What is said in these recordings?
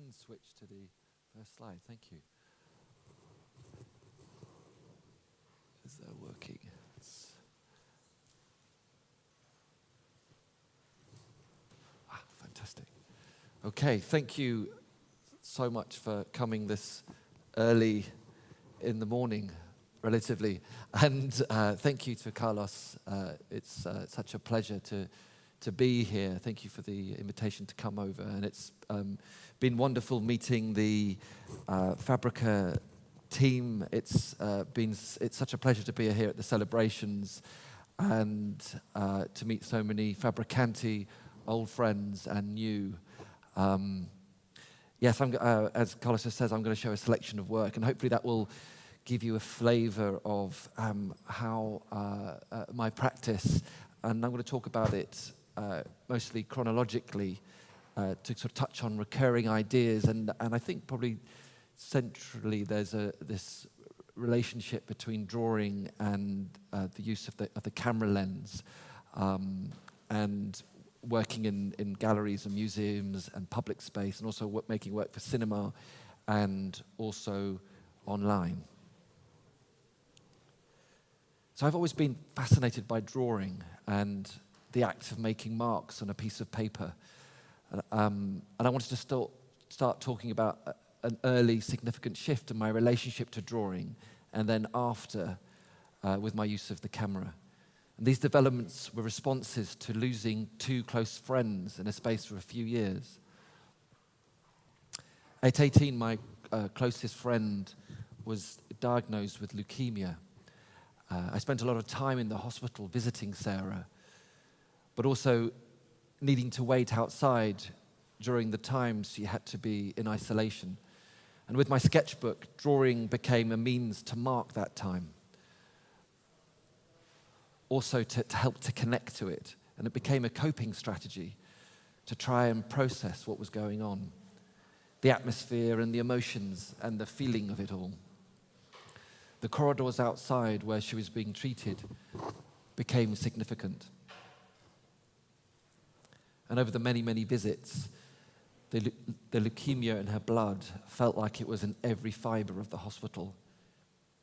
can switch to the first slide. Thank you. Is that working? Fantastic. Okay, thank you so much for coming this early in the morning, relatively. And thank you to Carlos. It's such a pleasure to be here. Thank you for the invitation to come over. And it's been wonderful meeting the Fabrica team. It's such a pleasure to be here at the celebrations and to meet so many Fabricanti, old friends and new. Yes, as Carlos just says, I'm going to show a selection of work, and hopefully that will give you a flavor of how my practice, and I'm going to talk about it mostly chronologically to sort of touch on recurring ideas, and I think probably centrally there's this relationship between drawing and the use of the camera lens, and working in galleries and museums and public space, and also making work for cinema and also online. So I've always been fascinated by drawing and the act of making marks on a piece of paper. And I wanted to start talking about an early significant shift in my relationship to drawing, and then after with my use of the camera. And these developments were responses to losing two close friends in a space of a few years. At 18, my closest friend was diagnosed with leukemia. I spent a lot of time in the hospital visiting Sarah, but also needing to wait outside during the times she had to be in isolation. And with my sketchbook, drawing became a means to mark that time. Also to help to connect to it. And it became a coping strategy to try and process what was going on, the atmosphere and the emotions and the feeling of it all. The corridors outside where she was being treated became significant. And over the many, many visits, the leukemia in her blood felt like it was in every fiber of the hospital,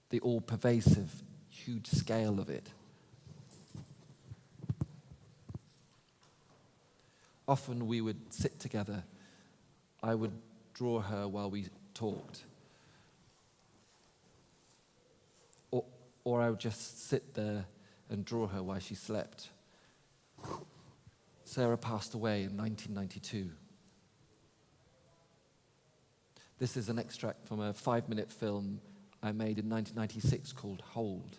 the all-pervasive, huge scale of it. Often we would sit together. I would draw her while we talked. Or I would just sit there and draw her while she slept. Sarah passed away in 1992. This is an extract from a 5-minute film I made in 1996 called Hold.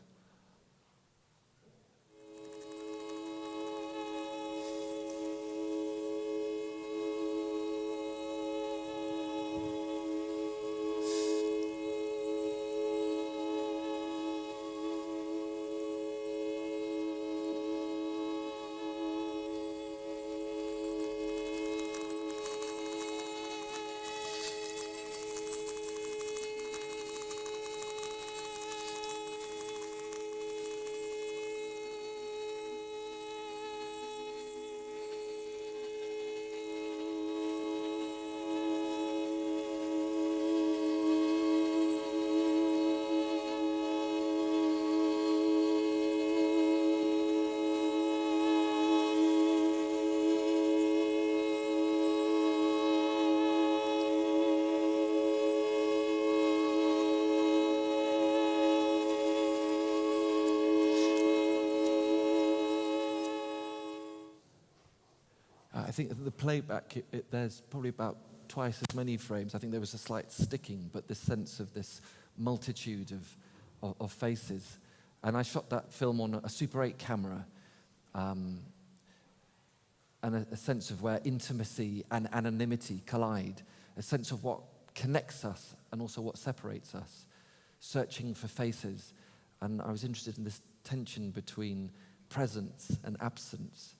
I think the playback, there's probably about twice as many frames. I think there was a slight sticking, but this sense of this multitude of faces. And I shot that film on a Super 8 camera, and a sense of where intimacy and anonymity collide, a sense of what connects us and also what separates us, searching for faces. And I was interested in this tension between presence and absence,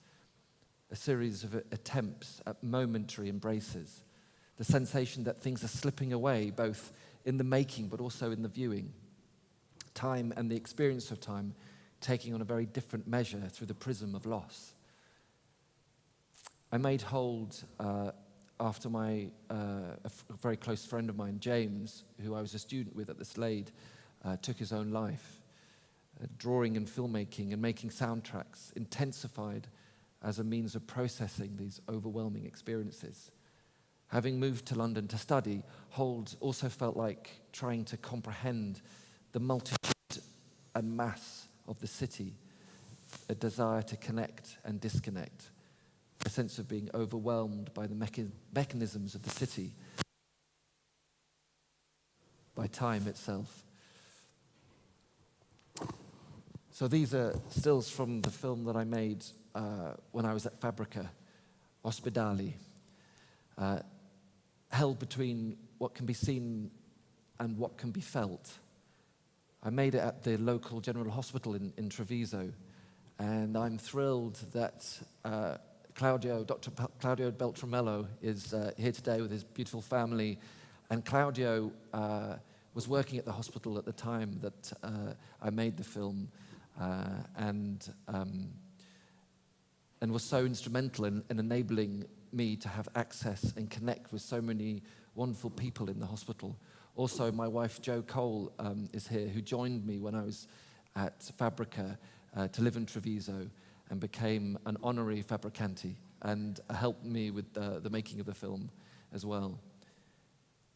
a series of attempts at momentary embraces, the sensation that things are slipping away, both in the making but also in the viewing. Time and the experience of time taking on a very different measure through the prism of loss. I made Hold after a very close friend of mine, James, who I was a student with at the Slade, took his own life. Drawing and filmmaking and making soundtracks intensified as a means of processing these overwhelming experiences. Having moved to London to study, Hold also felt like trying to comprehend the multitude and mass of the city, a desire to connect and disconnect, a sense of being overwhelmed by the mechanisms of the city, by time itself. So these are stills from the film that I made when I was at Fabrica, Ospedali, held between what can be seen and what can be felt. I made it at the local general hospital in Treviso, and I'm thrilled that Dr. Claudio Beltramello is here today with his beautiful family. And Claudio was working at the hospital at the time that I made the film, and was so instrumental in enabling me to have access and connect with so many wonderful people in the hospital. Also, my wife Jo Cole is here, who joined me when I was at Fabrica to live in Treviso, and became an honorary Fabricanti, and helped me with the making of the film as well.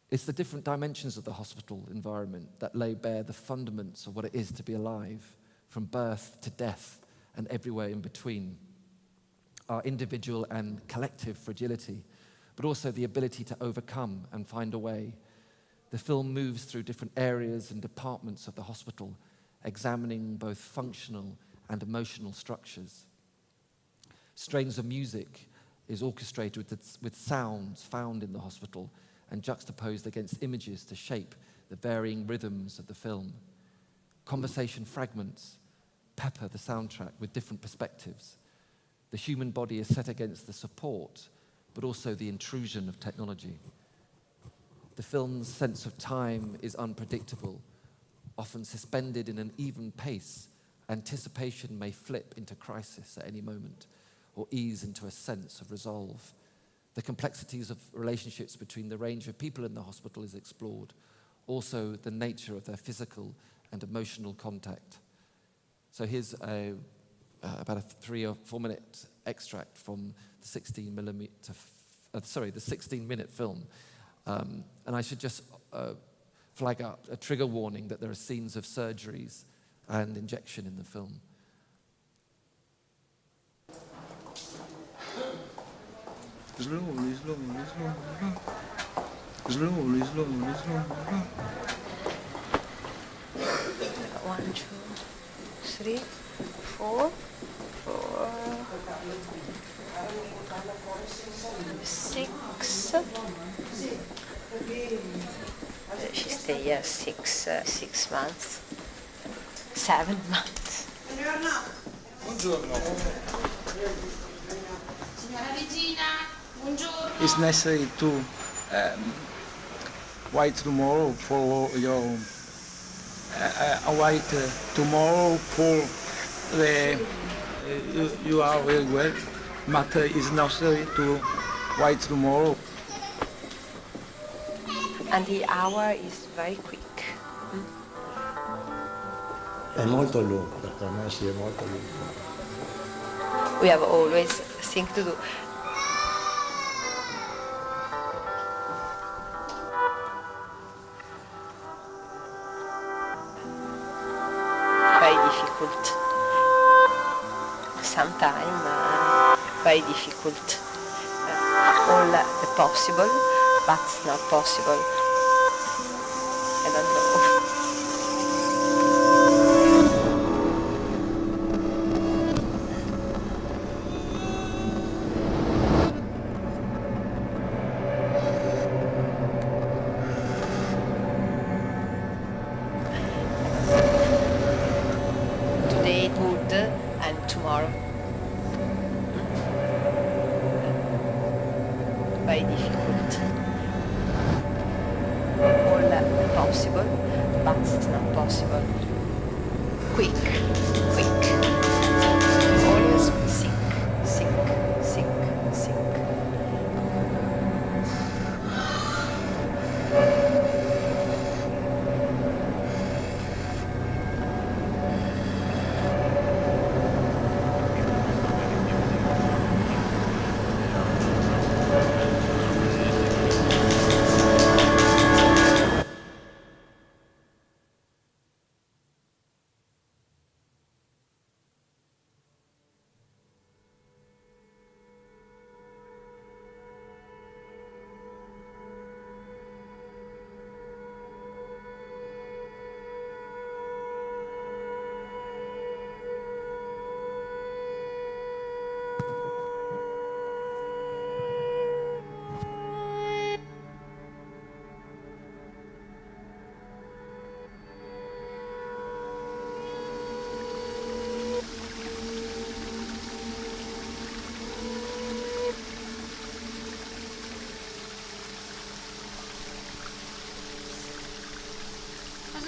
It's the different dimensions of the hospital environment that lay bare the fundaments of what it is to be alive, from birth to death and everywhere in between. Our individual and collective fragility, but also the ability to overcome and find a way. The film moves through different areas and departments of the hospital, examining both functional and emotional structures. Strains of music is orchestrated with sounds found in the hospital and juxtaposed against images to shape the varying rhythms of the film. Conversation fragments pepper the soundtrack with different perspectives. The human body is set against the support, but also the intrusion of technology. The film's sense of time is unpredictable, often suspended in an even pace. Anticipation may flip into crisis at any moment, or ease into a sense of resolve. The complexities of relationships between the range of people in the hospital is explored. Also, the nature of their physical and emotional contact. So here's about a 3 or 4 minute extract from the 16-minute film. And I should just flag up a trigger warning that there are scenes of surgeries and injection in the film. Slowly. 1, 2, 3, 4, 6. She stayed here 6 months, 7 months. Buongiorno. Signora Regina, buongiorno. It's necessary to wait tomorrow for your wait tomorrow for the you are very well, but it's necessary to wait tomorrow. And the hour is very quick. È molto lungo, per me sì, è molto lungo. We have always things to do. Very difficult. Sometimes very difficult. All the possible, but it's not possible. I don't know. Today good and tomorrow very difficult. All possible, but it's not possible. Quick. Always sink.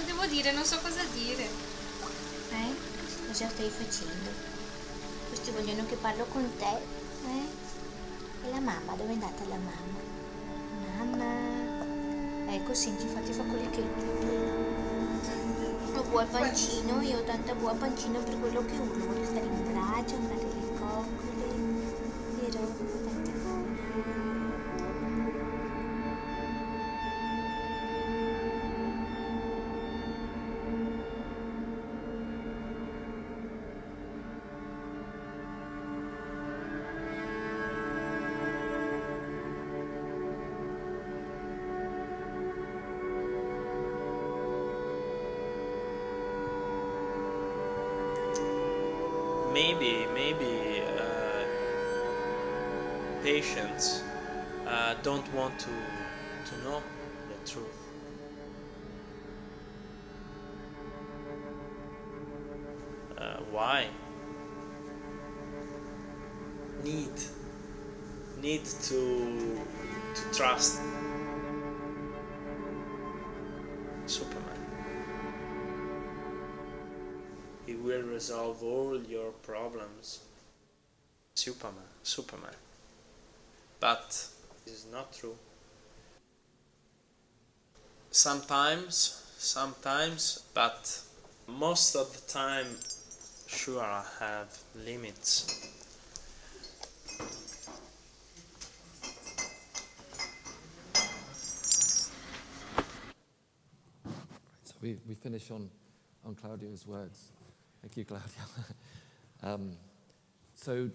Cosa devo dire? Non so cosa dire. Cosa stai facendo? Questi vogliono che parlo con te, E la mamma? Dove è andata la mamma? Mamma. Ecco, senti, infatti fa quelle che ho buon pancino, io ho tanta buon pancino per quello che uno vuole stare in braccio, guardate le coccole, vero? Tante buone. Maybe patients don't want to know the truth. Why? Need to trust Superman. He will resolve all your problems. Superman. But this is not true. Sometimes, but most of the time, sure, I have limits. So we finish on Claudio's words. Thank you, Claudio. So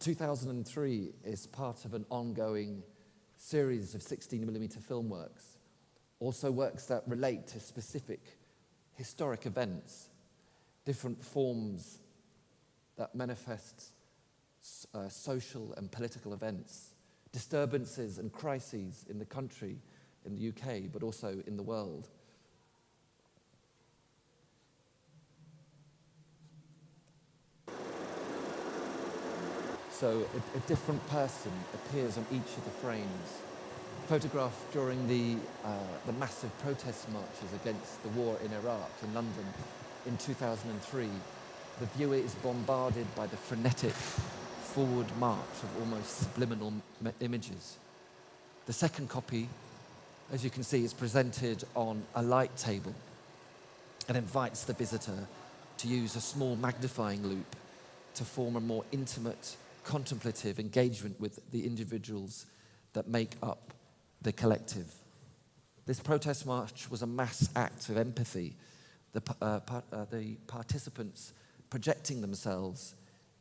2003 is part of an ongoing series of 16mm film works, also works that relate to specific historic events, different forms that manifest social and political events, disturbances and crises in the country, in the UK, but also in the world. So a different person appears on each of the frames. Photographed during the massive protest marches against the war in Iraq in London in 2003, the viewer is bombarded by the frenetic forward march of almost subliminal images. The second copy, as you can see, is presented on a light table and invites the visitor to use a small magnifying loop to form a more intimate, contemplative engagement with the individuals that make up the collective. This protest march was a mass act of empathy, the participants projecting themselves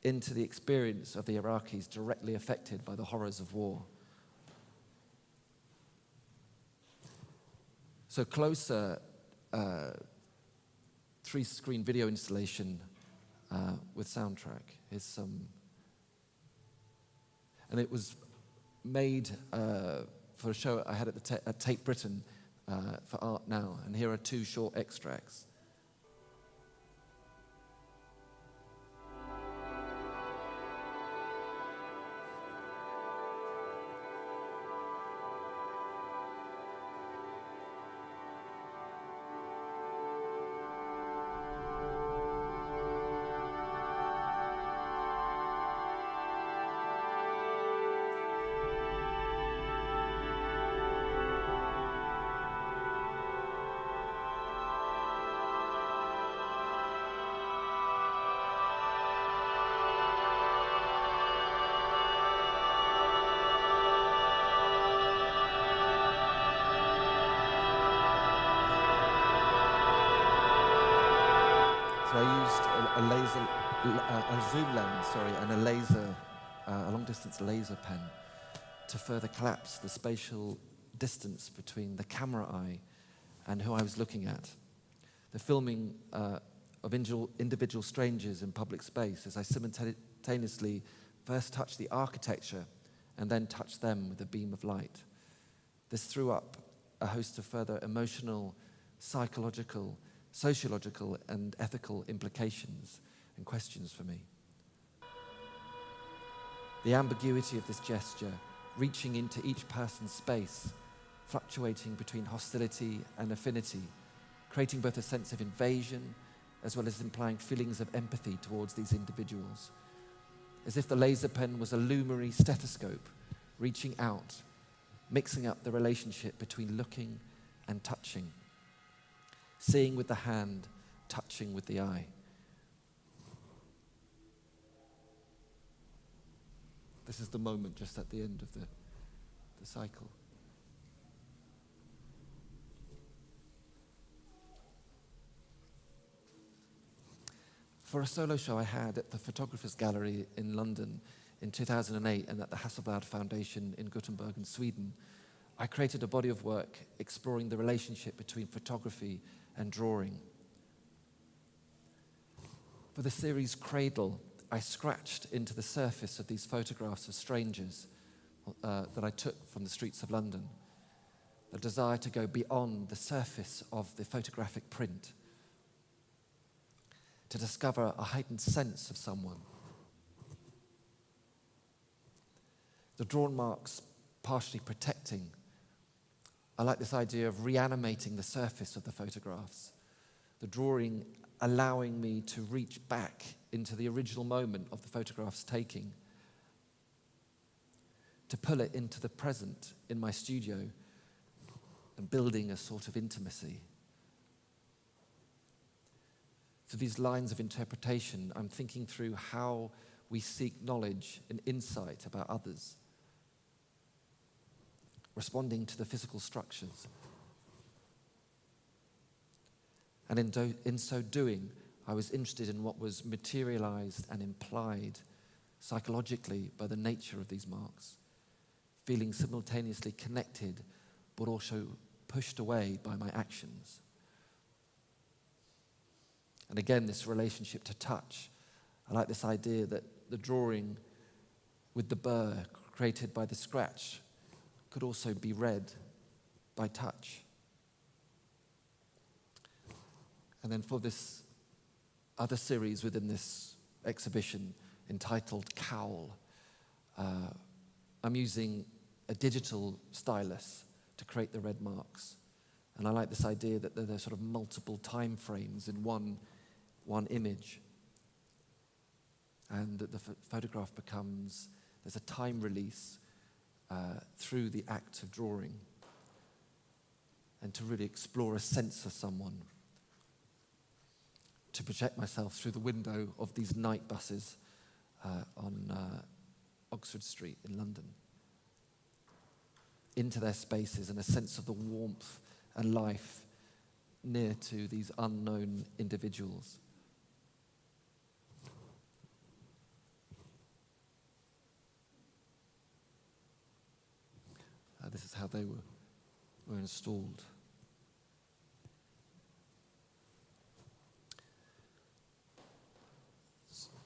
into the experience of the Iraqis directly affected by the horrors of war. So Closer, 3-screen video installation with soundtrack is some. And it was made for a show I had at Tate Britain for Art Now. And here are 2 short extracts. So I used a zoom lens, and a laser, a long-distance laser pen to further collapse the spatial distance between the camera eye and who I was looking at. The filming of individual strangers in public space as I simultaneously first touched the architecture and then touched them with a beam of light. This threw up a host of further emotional, psychological, sociological and ethical implications and questions for me. The ambiguity of this gesture, reaching into each person's space, fluctuating between hostility and affinity, creating both a sense of invasion as well as implying feelings of empathy towards these individuals, as if the laser pen was a luminary stethoscope reaching out, mixing up the relationship between looking and touching, seeing with the hand, touching with the eye. This is the moment just at the end of the cycle. For a solo show I had at the Photographers Gallery in London in 2008 and at the Hasselblad Foundation in Gothenburg in Sweden, I created a body of work exploring the relationship between photography and drawing. For the series Cradle, I scratched into the surface of these photographs of strangers that I took from the streets of London, the desire to go beyond the surface of the photographic print, to discover a heightened sense of someone. The drawn marks partially protecting. I like this idea of reanimating the surface of the photographs, the drawing allowing me to reach back into the original moment of the photograph's taking, to pull it into the present in my studio and building a sort of intimacy. So these lines of interpretation, I'm thinking through how we seek knowledge and insight about others, responding to the physical structures. And in so doing, I was interested in what was materialized and implied psychologically by the nature of these marks, feeling simultaneously connected but also pushed away by my actions. And again, this relationship to touch. I like this idea that the drawing with the burr created by the scratch could also be read by touch. And then for this other series within this exhibition entitled Cowl, I'm using a digital stylus to create the red marks. And I like this idea that there are sort of multiple time frames in one image. And that the photograph becomes, there's a time release through the act of drawing. And to really explore a sense of someone. To project myself through the window of these night buses on Oxford Street in London. Into their spaces and a sense of the warmth and life near to these unknown individuals. This is how they were installed.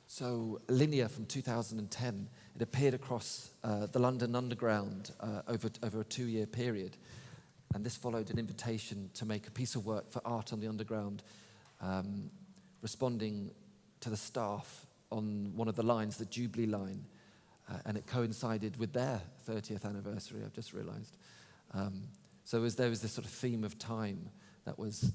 So Linear from 2010, it appeared across the London Underground over a 2-year period. And this followed an invitation to make a piece of work for Art on the Underground, responding to the staff on one of the lines, the Jubilee line. And it coincided with their 30th anniversary, I've just realized. So there was this sort of theme of time that was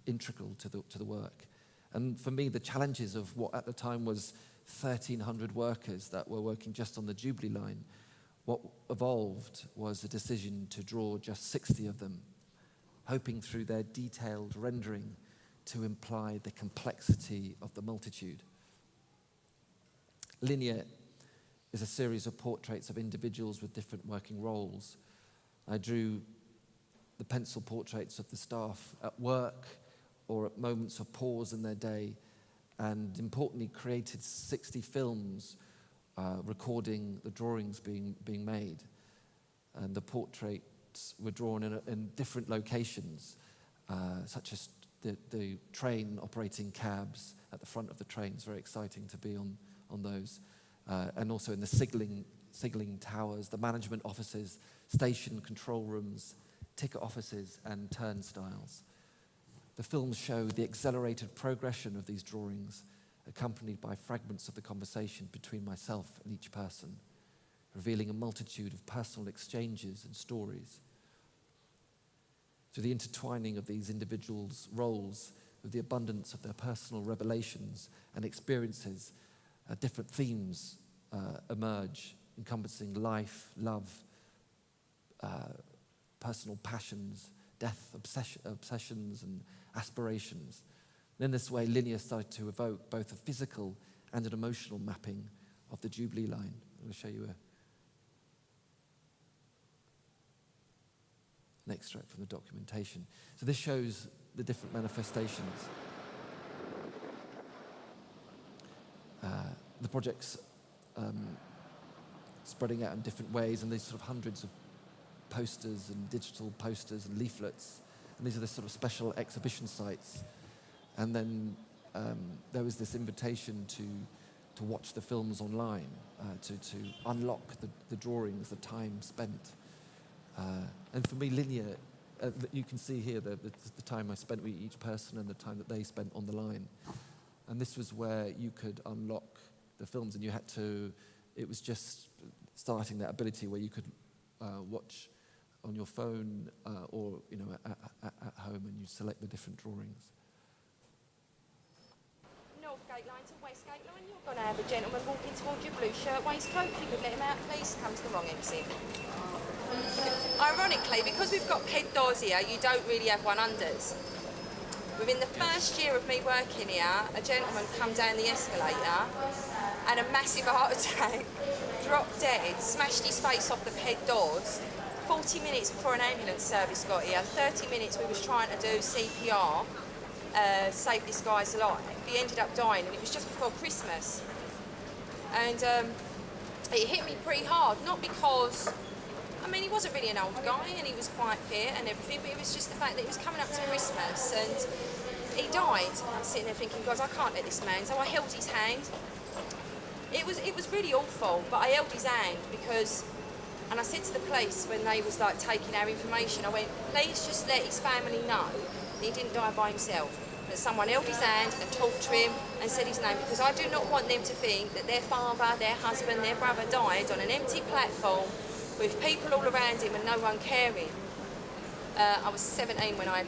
integral to the work. And for me, the challenges of what at the time was 1,300 workers that were working just on the Jubilee line, what evolved was a decision to draw just 60 of them, hoping through their detailed rendering to imply the complexity of the multitude. Linear is a series of portraits of individuals with different working roles. I drew the pencil portraits of the staff at work or at moments of pause in their day, and importantly created 60 films recording the drawings being made. And the portraits were drawn in different locations, such as the train operating cabs at the front of the trains. Very exciting to be on those. And also in the signaling towers, the management offices, station control rooms, ticket offices, and turnstiles. The films show the accelerated progression of these drawings, accompanied by fragments of the conversation between myself and each person, revealing a multitude of personal exchanges and stories. through the intertwining of these individuals' roles with the abundance of their personal revelations and experiences, different themes emerge, encompassing life, love, personal passions, death, obsessions, and aspirations. And in this way, linear started to evoke both a physical and an emotional mapping of the Jubilee line. I'm going to show you an extract from the documentation. So this shows the different manifestations. The project's spreading out in different ways, and there's sort of hundreds of posters and digital posters and leaflets, and these are the sort of special exhibition sites. And then there was this invitation to watch the films online, to unlock the drawings, the time spent. And for me, linear, you can see here the time I spent with each person and the time that they spent on the line. And this was where you could unlock the films, and you had to, it was just starting that ability where you could watch on your phone or at home, and you select the different drawings. Northgate line to Westgate line. You're going to have a gentleman walking towards your blue shirt waistcoat. If you could let him out, please. Come to the wrong exit. Ironically, because we've got head doors here, you don't really have one unders. Within the first year of me working here, a gentleman come down the escalator and a massive heart attack, dropped dead, smashed his face off the head doors. 40 minutes before an ambulance service got here, 30 minutes we was trying to do CPR, save this guy's life. He ended up dying, and it was just before Christmas. And it hit me pretty hard, not because, I mean, he wasn't really an old guy and he was quite fit and everything, but it was just the fact that it was coming up to Christmas and he died. I'm sitting there thinking, God, I can't let this man. So I held his hand. It was really awful, but I held his hand because, and I said to the police when they was like taking our information, I went, please just let his family know that he didn't die by himself, that someone held his hand and talked to him and said his name, because I do not want them to think that their father, their husband, their brother died on an empty platform with people all around him and no one caring. I was 17 when I...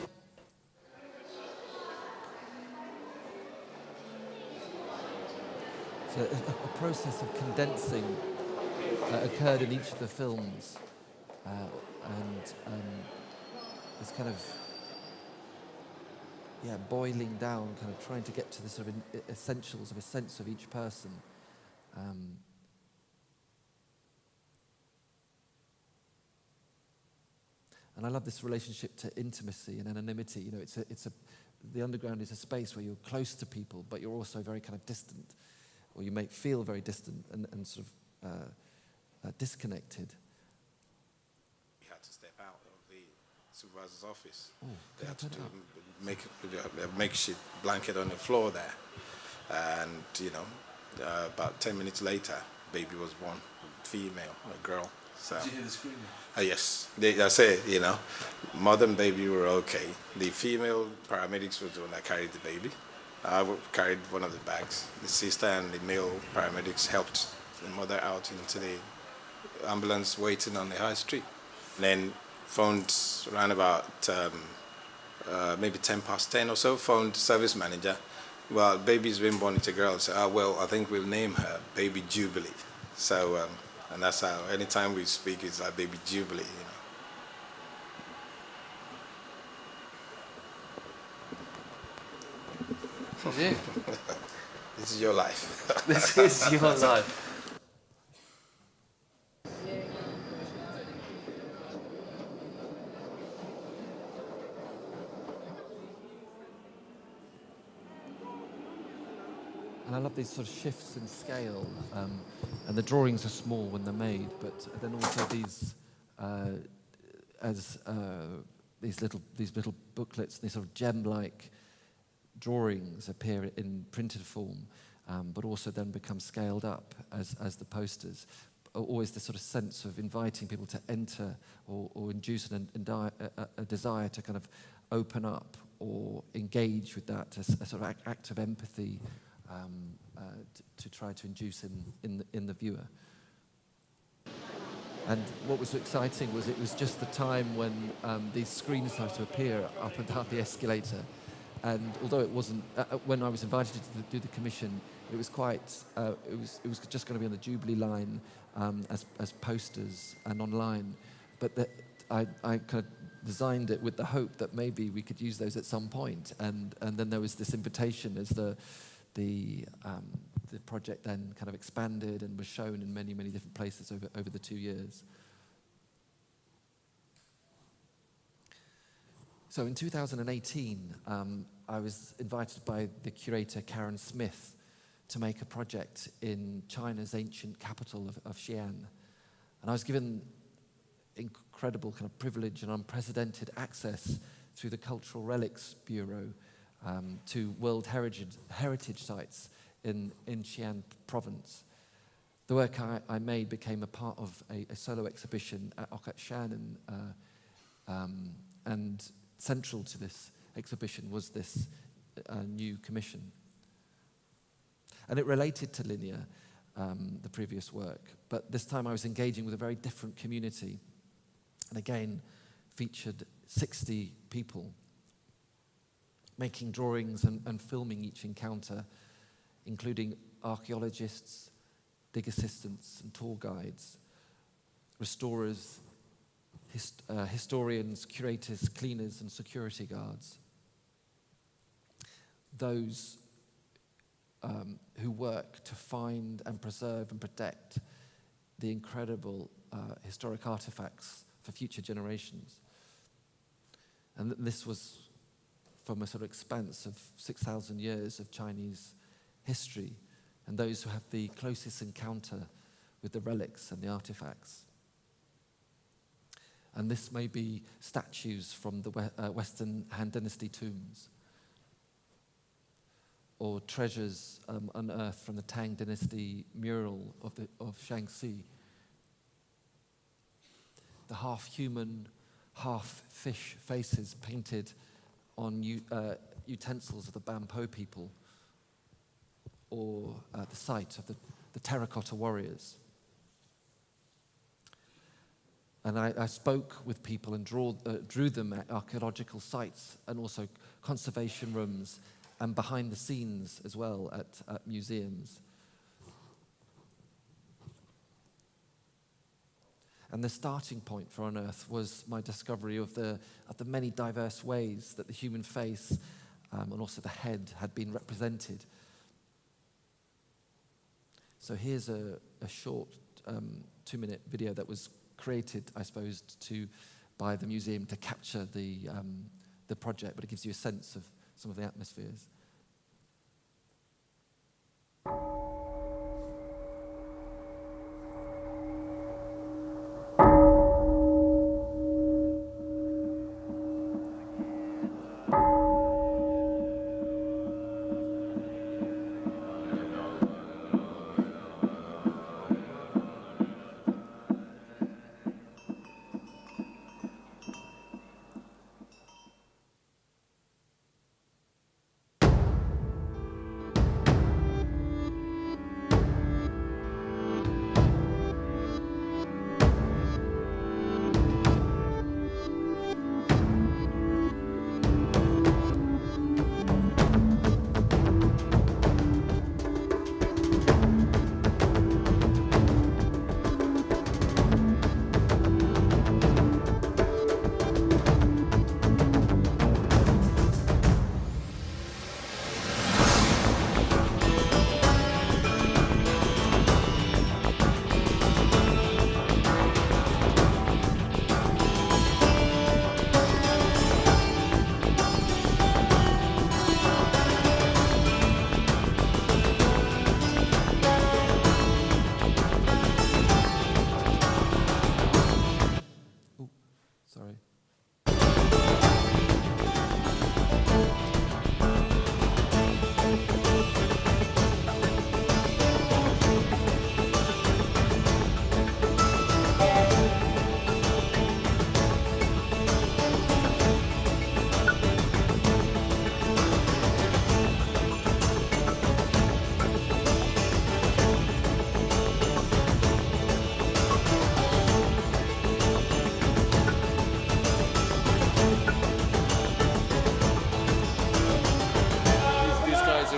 So a process of condensing occurred in each of the films, and this kind of boiling down, kind of trying to get to the sort of essentials of a sense of each person. And I love this relationship to intimacy and anonymity. You know, the underground is a space where you're close to people, but you're also very kind of distant, or you may feel very distant and sort of disconnected. We had to step out of the supervisor's office. Oh, they had to make a makeshift blanket on the floor there. And, about 10 minutes later, baby was born, female, a girl. So, did you hear the screaming? Yes. I say, mother and baby were okay. The female paramedics were the one that carried the baby. I carried one of the bags. The sister and the male paramedics helped the mother out into the ambulance waiting on the high street. Then phoned around about maybe 10:10 or so, phoned service manager. Well, baby's been born, it's a girl. So, I think we'll name her Baby Jubilee. So, and that's how, anytime we speak, it's like Baby Jubilee, This is your life. This is your life. And I love these sort of shifts in scale, and the drawings are small when they're made, but then also these these little booklets, these sort of gem-like drawings appear in printed form, but also then become scaled up as the posters. Always this sort of sense of inviting people to enter or induce a desire to kind of open up or engage with that, a sort of act of empathy to try to induce in the viewer. And what was so exciting was it was just the time when these screens started to appear up and down the escalator. And although it wasn't, when I was invited to do the commission, it was quite, it was just going to be on the Jubilee line as posters and online. But I kind of designed it with the hope that maybe we could use those at some point. And then there was this invitation as the project then kind of expanded and was shown in many, many different places over the 2 years. So in 2018, I was invited by the curator Karen Smith to make a project in China's ancient capital of Xi'an. And I was given incredible kind of privilege and unprecedented access through the Cultural Relics Bureau to World Heritage sites in Xi'an province. The work I made became a part of a solo exhibition at OCAT Xi'an, and central to this exhibition was this new commission. And it related to Linear, the previous work, but this time I was engaging with a very different community, and again featured 60 people making drawings and filming each encounter, including archaeologists, dig assistants and tour guides, restorers, historians, curators, cleaners and security guards. Those who work to find and preserve and protect the incredible historic artifacts for future generations. And this was from a sort of expanse of 6,000 years of Chinese history, and those who have the closest encounter with the relics and the artifacts. And this may be statues from the Western Han Dynasty tombs, or treasures unearthed from the Tang Dynasty mural of Shaanxi. The half-human, half-fish faces painted on utensils of the Bampo people, or the site of the terracotta warriors. And I spoke with people and drew them at archaeological sites and also conservation rooms and behind the scenes as well at museums. And the starting point for Unearth was my discovery of the many diverse ways that the human face and also the head had been represented. So here's a short 2-minute video that was created, I suppose, by the museum to capture the project, but it gives you a sense of some of the atmospheres.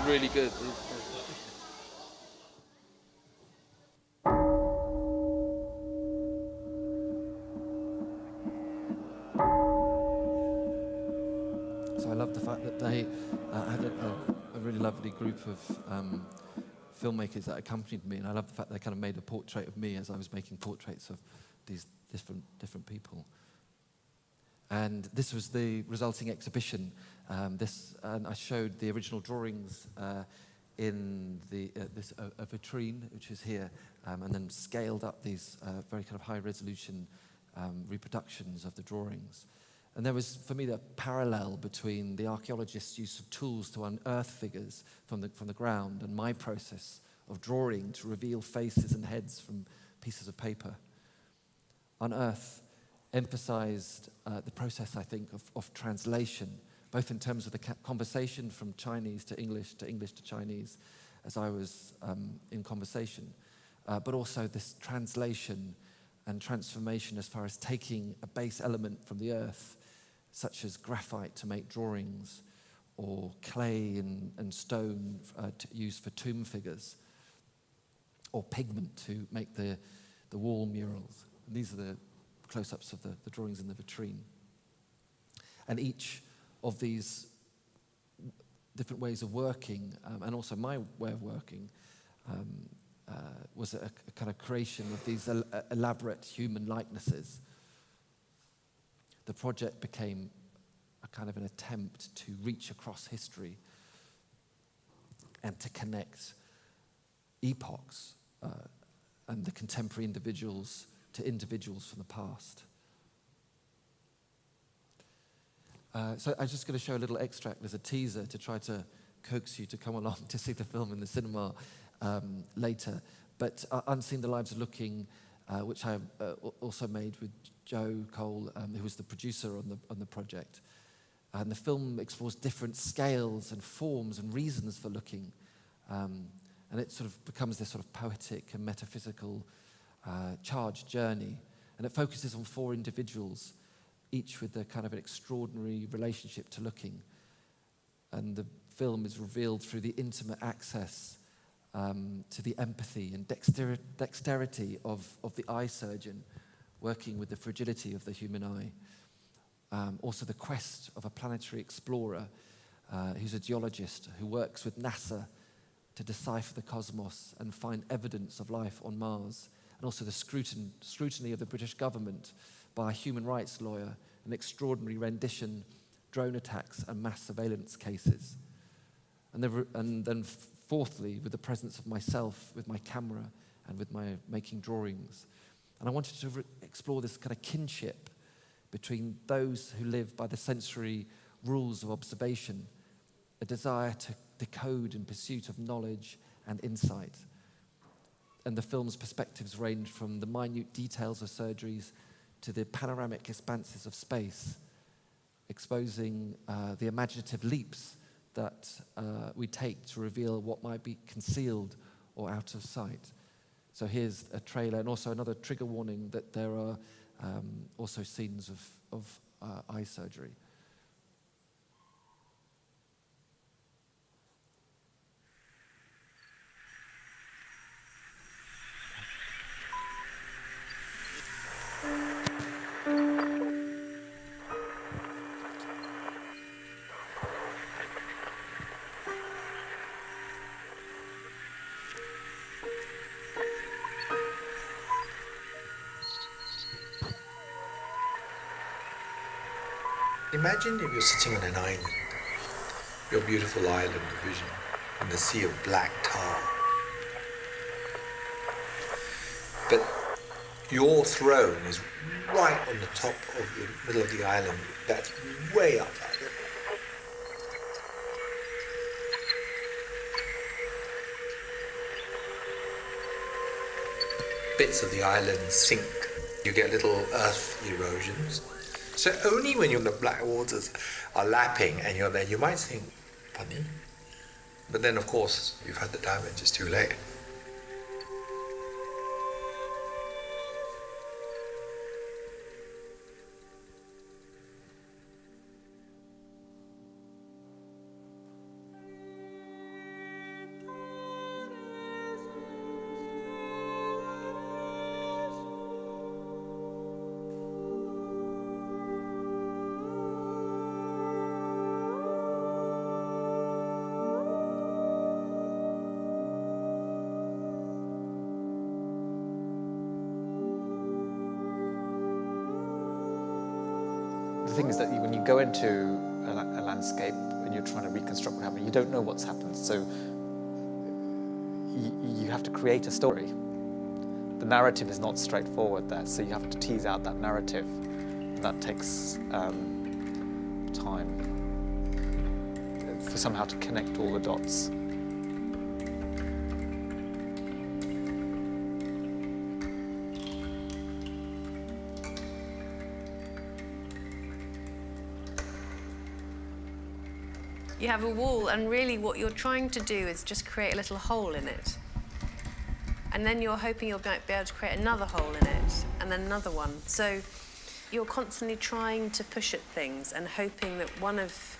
really good. So I love the fact that they had a really lovely group of filmmakers that accompanied me, and I love the fact they kind of made a portrait of me as I was making portraits of these different people. And this was the resulting exhibition. And I showed the original drawings in a vitrine, which is here, and then scaled up these very kind of high-resolution reproductions of the drawings. And there was, for me, the parallel between the archaeologist's use of tools to unearth figures from the ground and my process of drawing to reveal faces and heads from pieces of paper. Unearth emphasized the process, I think, of translation, both in terms of the conversation from Chinese to English to Chinese, as I was in conversation, but also this translation and transformation as far as taking a base element from the earth, such as graphite to make drawings, or clay and stone used for tomb figures, or pigment to make the wall murals. And these are the close-ups of the drawings in the vitrine. And each of these different ways of working, and also my way of working, was a kind of creation of these elaborate human likenesses. The project became a kind of an attempt to reach across history and to connect epochs and the contemporary individuals to individuals from the past. So I'm just going to show a little extract as a teaser to try to coax you to come along to see the film in the cinema later. But Unseen the Lives of Looking, which I also made with Joe Cole, who was the producer on the project. And the film explores different scales and forms and reasons for looking. And it sort of becomes this sort of poetic and metaphysical charged journey. And it focuses on 4 individuals, each with a kind of an extraordinary relationship to looking. And the film is revealed through the intimate access to the empathy and dexterity of the eye surgeon working with the fragility of the human eye. Also the quest of a planetary explorer who's a geologist who works with NASA to decipher the cosmos and find evidence of life on Mars. And also the scrutiny of the British government by a human rights lawyer, an extraordinary rendition, drone attacks and mass surveillance cases. And then fourthly, with the presence of myself, with my camera and with my making drawings. And I wanted to explore this kind of kinship between those who live by the sensory rules of observation, a desire to decode in pursuit of knowledge and insight. And the film's perspectives range from the minute details of surgeries to the panoramic expanses of space, exposing the imaginative leaps that we take to reveal what might be concealed or out of sight. So here's a trailer, and also another trigger warning that there are also scenes of eye surgery. Imagine if you're sitting on an island, your beautiful island of vision, in the sea of black tar. But your throne is right on the top of the middle of the island, that's way up there. Bits of the island sink. You get little earth erosions. So only when you're in the black waters are lapping and you're there, you might think, funny. But then, of course, you've had the damage, it's too late. the thing is that when you go into a landscape and you're trying to reconstruct what happened, you don't know what's happened. So you have to create a story. The narrative is not straightforward there, so you have to tease out that narrative. That takes time for somehow to connect all the dots. You have a wall, and really what you're trying to do is just create a little hole in it. And then you're hoping you'll be able to create another hole in it, and then another one. So you're constantly trying to push at things and hoping that one of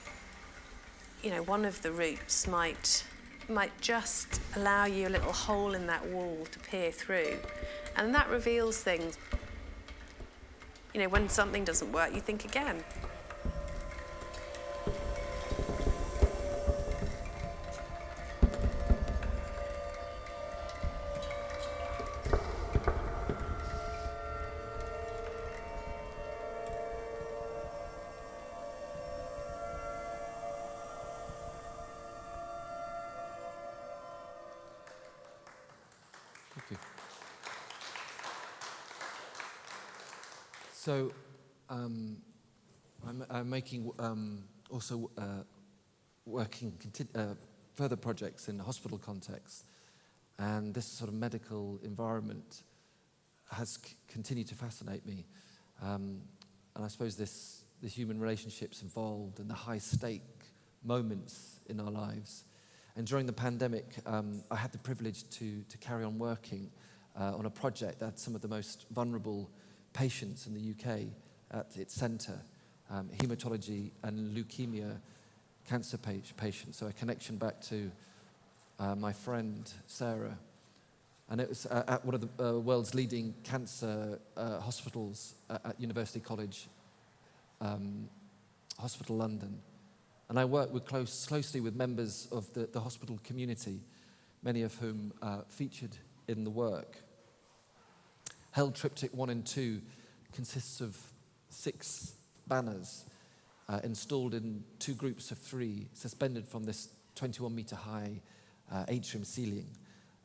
the roots might just allow you a little hole in that wall to peer through. And that reveals things. You know, when something doesn't work, you think again. So I'm making also working further projects in hospital contexts, and this sort of medical environment has continued to fascinate me. And I suppose the human relationships involved and the high-stake moments in our lives. And during the pandemic, I had the privilege to carry on working on a project that had some of the most vulnerable patients in the UK at its centre, haematology and leukemia cancer patients. So a connection back to my friend Sarah. And it was at one of the world's leading cancer hospitals at University College Hospital London. And I worked closely with members of the hospital community, many of whom featured in the work. Held Triptych 1 and 2 consists of 6 banners installed in 2 groups of 3, suspended from this 21-metre high atrium ceiling.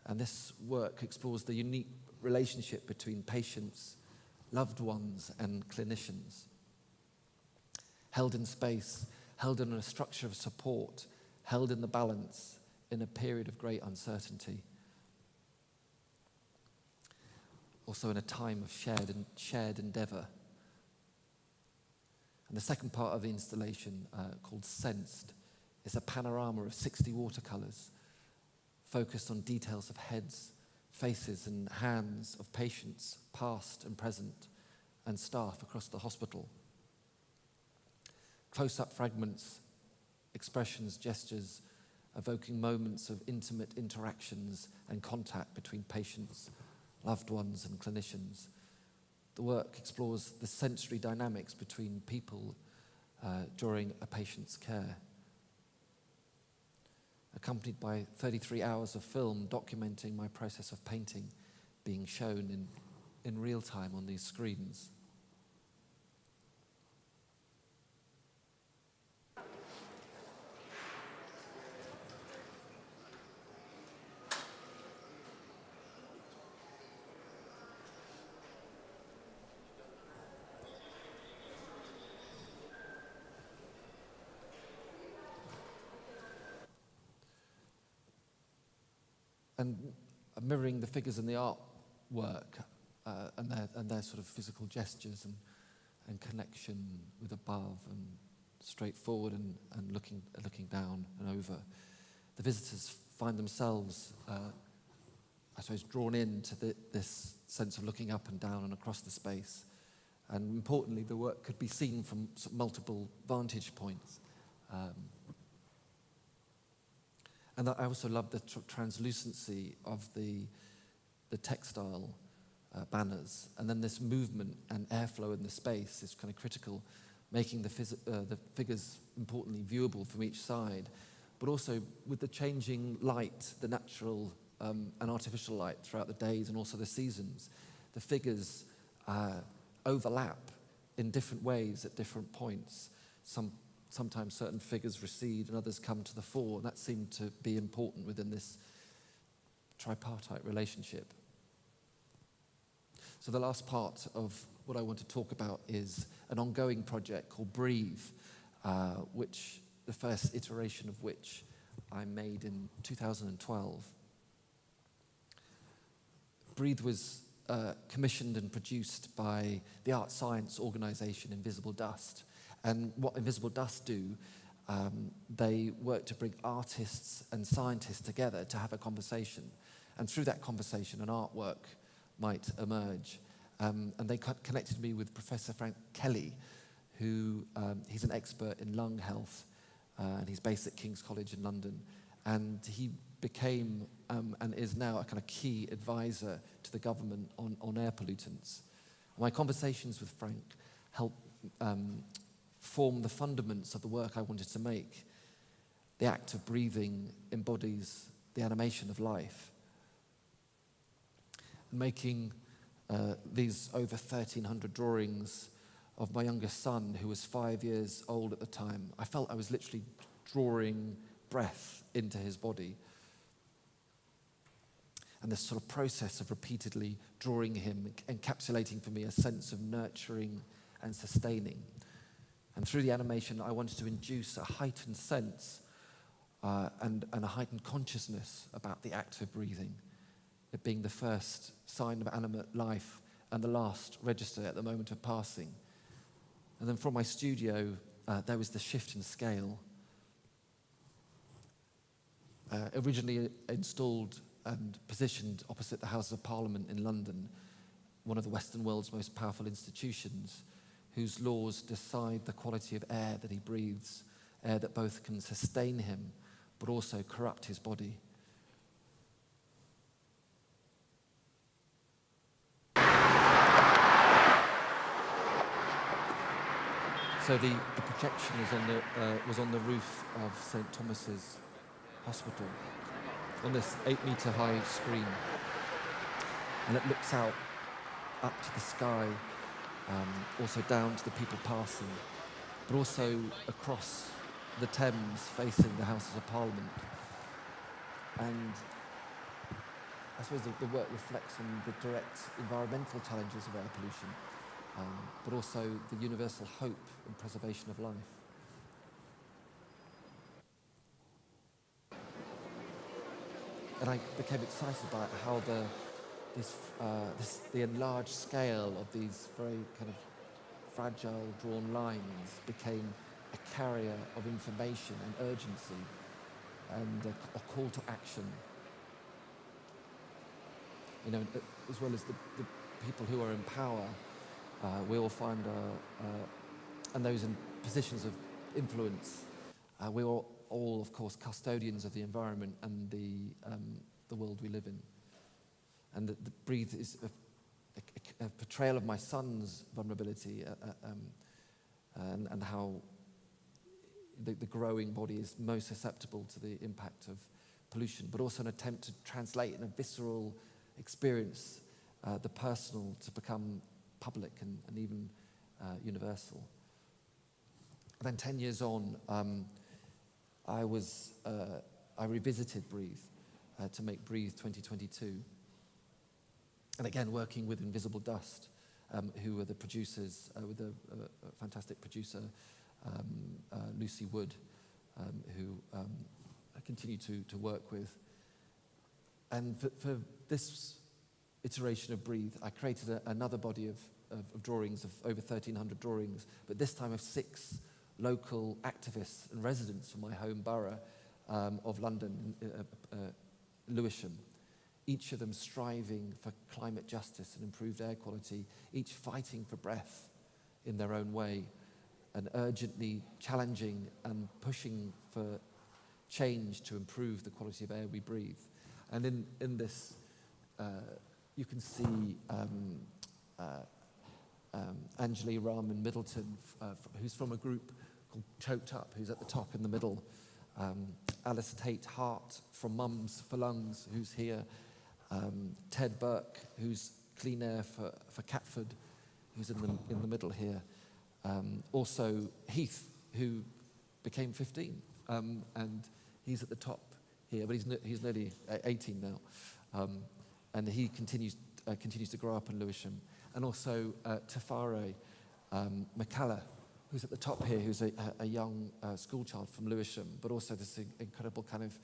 And this work explores the unique relationship between patients, loved ones, and clinicians. Held in space, held in a structure of support, held in the balance in a period of great uncertainty. Also in a time of shared endeavour. And the second part of the installation, called Sensed, is a panorama of 60 watercolours focused on details of heads, faces and hands of patients, past and present, and staff across the hospital. Close-up fragments, expressions, gestures, evoking moments of intimate interactions and contact between patients, loved ones and clinicians. The work explores the sensory dynamics between people during a patient's care. Accompanied by 33 hours of film documenting my process of painting being shown in real time on these screens. And mirroring the figures in the artwork and their sort of physical gestures and connection with above and straight forward and looking down and over. The visitors find themselves, I suppose, drawn into this sense of looking up and down and across the space. And importantly, the work could be seen from multiple vantage points. And I also love the translucency of the textile banners. And then this movement and airflow in the space is kind of critical, making the figures importantly viewable from each side. But also with the changing light, the natural and artificial light throughout the days and also the seasons, the figures overlap in different ways at different points. Sometimes certain figures recede and others come to the fore, and that seemed to be important within this tripartite relationship. So the last part of what I want to talk about is an ongoing project called Breathe, which the first iteration of which I made in 2012. Breathe was commissioned and produced by the art science organisation Invisible Dust. And what Invisible Dust do, they work to bring artists and scientists together to have a conversation. And through that conversation, an artwork might emerge. And they connected me with Professor Frank Kelly, who he's an expert in lung health, and he's based at King's College in London. And he became and is now a kind of key advisor to the government on air pollutants. My conversations with Frank helped form the fundaments of the work I wanted to make. The act of breathing embodies the animation of life. Making these over 1,300 drawings of my youngest son, who was 5 years old at the time, I felt I was literally drawing breath into his body. And this sort of process of repeatedly drawing him, encapsulating for me a sense of nurturing and sustaining. And through the animation, I wanted to induce a heightened sense and a heightened consciousness about the act of breathing, it being the first sign of animate life and the last register at the moment of passing. And then from my studio, there was the shift in scale. Originally installed and positioned opposite the Houses of Parliament in London, one of the Western world's most powerful institutions, whose laws decide the quality of air that he breathes, air that both can sustain him but also corrupt his body. So the projection was on the roof of St. Thomas's Hospital, on this 8-metre high screen. And it looks out up to the sky, also down to the people passing, but also across the Thames facing the Houses of Parliament. And I suppose the work reflects on the direct environmental challenges of air pollution, but also the universal hope and preservation of life. And I became excited by how the enlarged scale of these very kind of fragile drawn lines became a carrier of information and urgency and a call to action. You know, as well as the people who are in power, we all find, and those in positions of influence, we are all, of course, custodians of the environment and the world we live in. And the Breathe is a portrayal of my son's vulnerability and how the growing body is most susceptible to the impact of pollution, but also an attempt to translate in a visceral experience the personal to become public and even universal. And then 10 years on, I revisited Breathe to make Breathe 2022. And again, working with Invisible Dust, who were the producers, with a fantastic producer, Lucy Wood, who I continue to work with. And for this iteration of Breathe, I created another body of drawings, of over 1,300 drawings, but this time of 6 local activists and residents from my home borough of London, Lewisham, each of them striving for climate justice and improved air quality, each fighting for breath in their own way, and urgently challenging and pushing for change to improve the quality of air we breathe. And in this, you can see Anjali Rahman Middleton, who's from a group called Choked Up, who's at the top in the middle. Alice Tate Hart from Mums for Lungs, who's here. Ted Burke, who's Clean Air for Catford, who's in the middle here. Also Heath, who became 15, and he's at the top here, but he's nearly 18 now, and he continues to grow up in Lewisham. And also Tafare McCalla, who's at the top here, who's a young schoolchild from Lewisham, but also this incredible kind of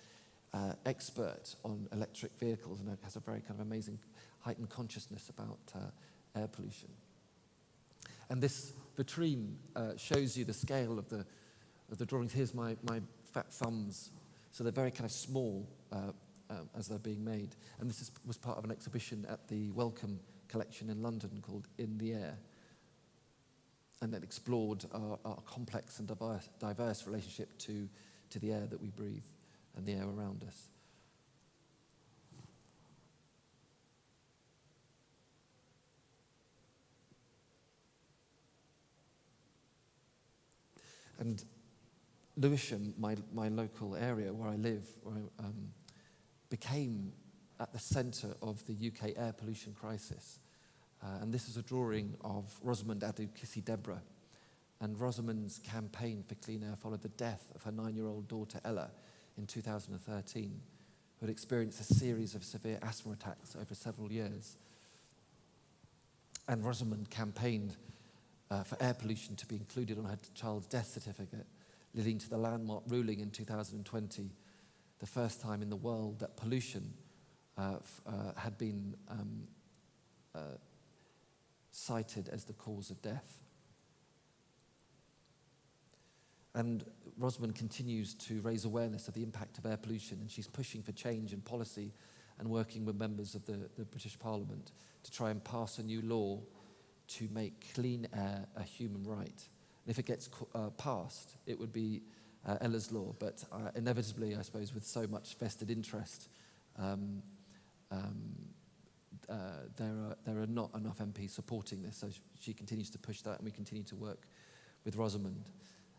expert on electric vehicles, and has a very kind of amazing heightened consciousness about air pollution. And this vitrine shows you the scale of the drawings. Here's my fat thumbs. So they're very kind of small as they're being made. And this was part of an exhibition at the Wellcome Collection in London called In the Air. And that explored our complex and diverse relationship to the air that we breathe and the air around us. And Lewisham, my local area where I live, became at the centre of the UK air pollution crisis. And this is a drawing of Rosamund Adu Kissy Deborah. And Rosamund's campaign for clean air followed the death of her 9-year-old daughter Ella in 2013, who had experienced a series of severe asthma attacks over several years. And Rosamund campaigned for air pollution to be included on her child's death certificate, leading to the landmark ruling in 2020, the first time in the world that pollution had been cited as the cause of death. And Rosamund continues to raise awareness of the impact of air pollution, and she's pushing for change in policy and working with members of the British Parliament to try and pass a new law to make clean air a human right. And if it gets passed, it would be Ella's law, but inevitably, I suppose, with so much vested interest, there are not enough MPs supporting this, so she continues to push that, and we continue to work with Rosamund.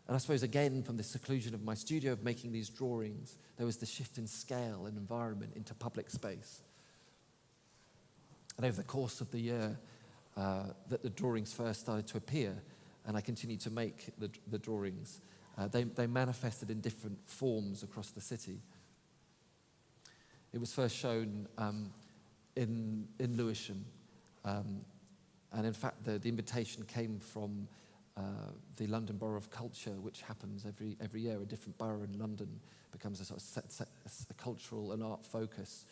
And I suppose, again, from the seclusion of my studio of making these drawings, there was the shift in scale and environment into public space. And over the course of the year that the drawings first started to appear, and I continued to make the drawings, they manifested in different forms across the city. It was first shown in Lewisham, and in fact the invitation came from the London Borough of Culture, which happens every year. A different borough in London becomes a sort of a cultural and art focus.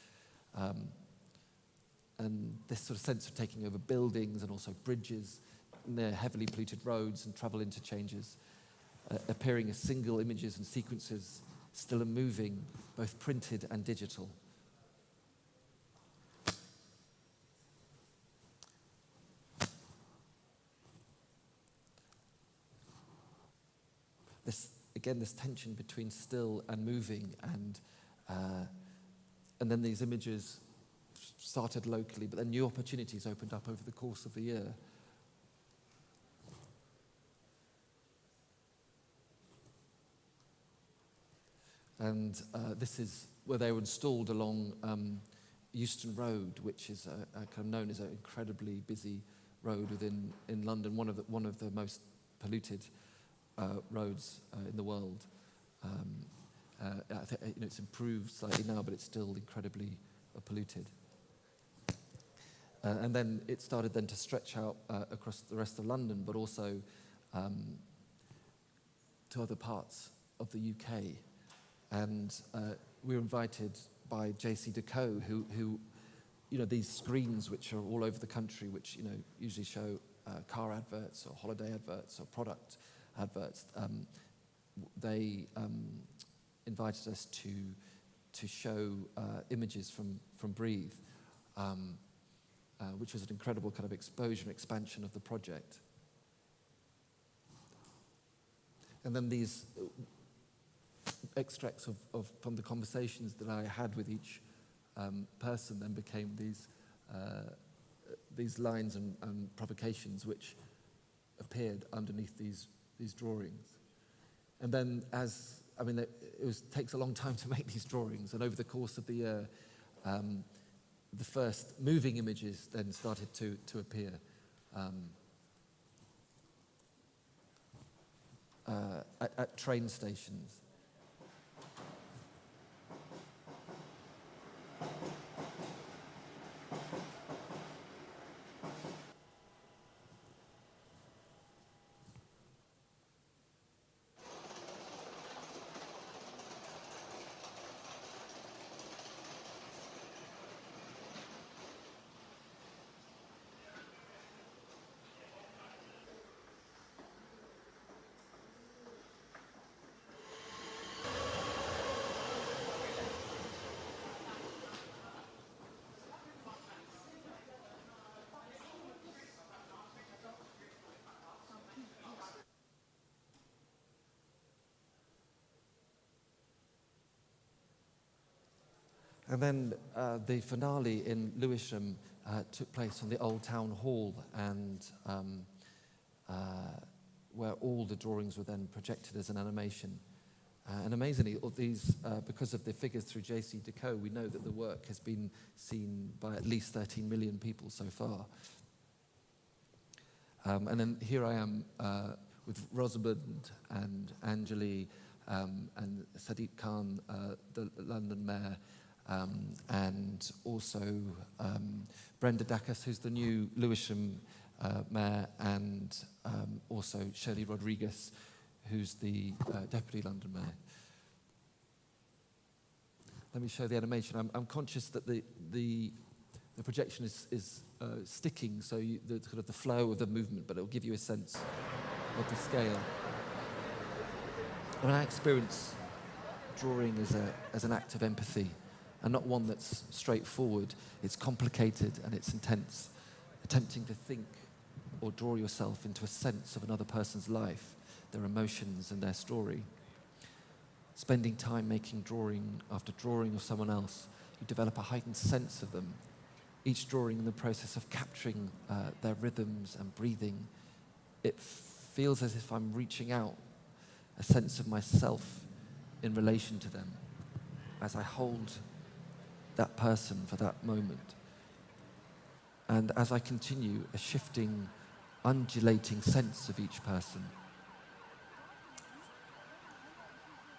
And this sort of sense of taking over buildings and also bridges near heavily polluted roads and travel interchanges, appearing as single images and sequences, still and moving, both printed and digital. This tension between still and moving, and then these images started locally, but then new opportunities opened up over the course of the year. And this is where they were installed along Euston Road, which is kind of known as an incredibly busy road in London, one of the most polluted roads in the world. I think, it's improved slightly now, but it's still incredibly polluted. And then it started then to stretch out across the rest of London, but also to other parts of the UK. And we were invited by JC Decaux, who these screens which are all over the country, which usually show car adverts or holiday adverts or product adverts. They invited us to show images from Breathe, which was an incredible kind of exposure and expansion of the project. And then these extracts from the conversations that I had with each person then became these lines and provocations which appeared underneath these drawings. And then takes a long time to make these drawings, and over the course of the year, the first moving images then started to appear. at train stations. And then the finale in Lewisham took place on the Old Town Hall, and where all the drawings were then projected as an animation. And amazingly, all these, because of the figures through J.C. Decaux, we know that the work has been seen by at least 13 million people so far. And then here I am with Rosamund and Anjali and Sadiq Khan, the London mayor, and also Brenda Dacus, who's the new Lewisham mayor, and also Shirley Rodriguez, who's the deputy London mayor. Let me show the animation. I'm conscious that the projection is sticking, so the kind of the flow of the movement, but it will give you a sense of the scale. And I experience drawing as an act of empathy, and not one that's straightforward. It's complicated and it's intense, attempting to think or draw yourself into a sense of another person's life, their emotions and their story. Spending time making drawing after drawing of someone else, you develop a heightened sense of them, each drawing in the process of capturing their rhythms and breathing. It feels as if I'm reaching out a sense of myself in relation to them as I hold that person for that moment. And as I continue, a shifting, undulating sense of each person.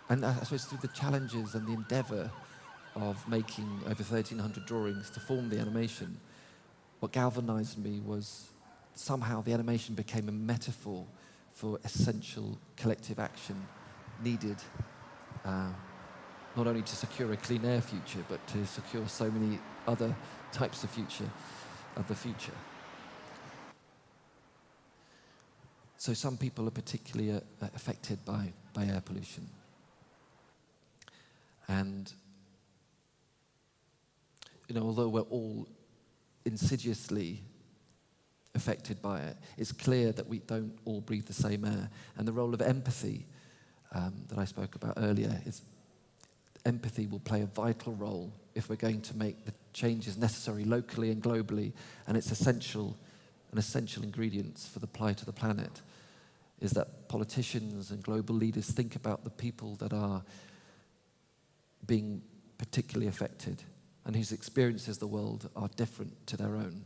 And I suppose through the challenges and the endeavour of making over 1,300 drawings to form the animation, what galvanised me was somehow the animation became a metaphor for essential collective action needed not only to secure a clean air future, but to secure so many other types of the future. So some people are particularly affected by air pollution. And, although we're all insidiously affected by it, it's clear that we don't all breathe the same air. And the role of empathy that I spoke about earlier is empathy will play a vital role if we're going to make the changes necessary locally and globally, and it's an essential ingredient for the plight of the planet, is that politicians and global leaders think about the people that are being particularly affected and whose experiences of the world are different to their own.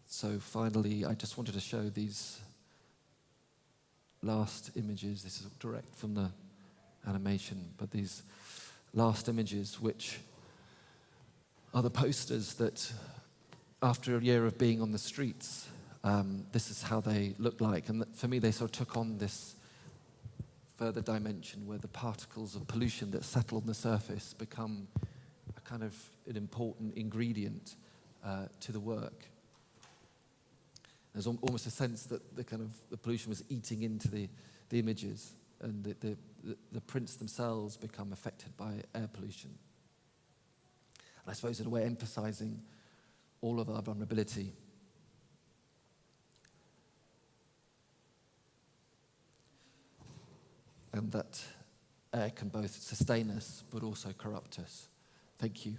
So finally, I just wanted to show these last images. This is direct from the animation, but these last images, which are the posters that, after a year of being on the streets, this is how they look like. And for me, they sort of took on this further dimension where the particles of pollution that settle on the surface become a kind of an important ingredient to the work. There's almost a sense that the pollution was eating into the images, and the prints themselves become affected by air pollution. And I suppose in a way emphasizing all of our vulnerability. And that air can both sustain us but also corrupt us. Thank you.